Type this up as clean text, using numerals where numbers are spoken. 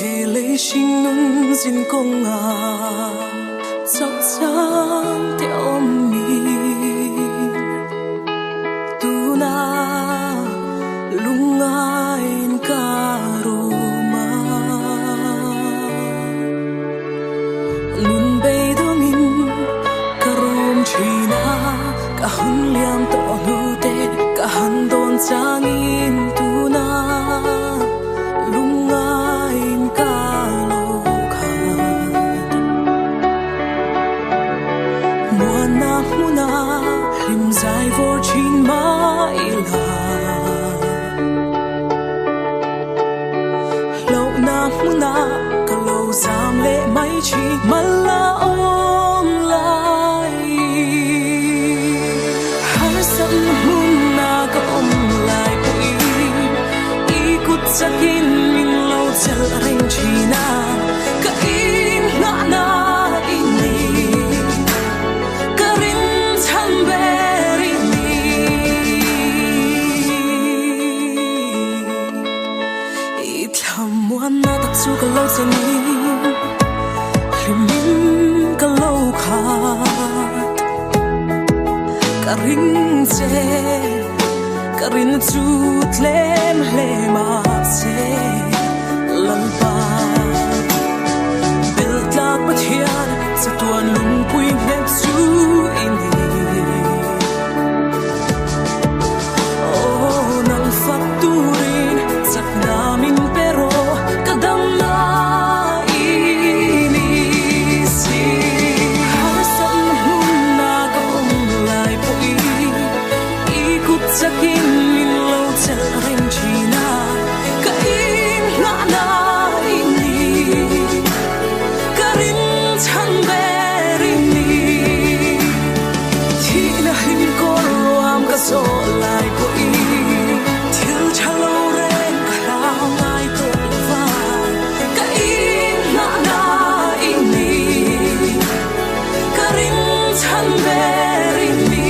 thế lấy xin nung xin công dẫu dáng theo mình tu na lung ai karoma nun bay do min karom china ka hun liam to nu te ka han don changin tu na lung ai ka lo khat muana muna lim zai vor chin ma ila lo na muna ka lo zam le mai chi mala om lai har sam muna ka om lai pui I kut sakin min lo chal reng china ka in na ini ka rin cham beri ni I tham muan na tak su ka lo chani lim ka lo khat ka ring che ka rin chut lem hlema se lalpa bel tlak pathian sa tuan lung pui mep su ini oh nang fakturin sak namin pero kadam na ini si har sam hun na ka om lai pui ikut sakin min lo chal reng china ka in na ini ka rin chan beri ni thi na hin ko ruam ka so lai pui thil chalo reng ka lao ngai to va ka in na ini ka rin chan beri ni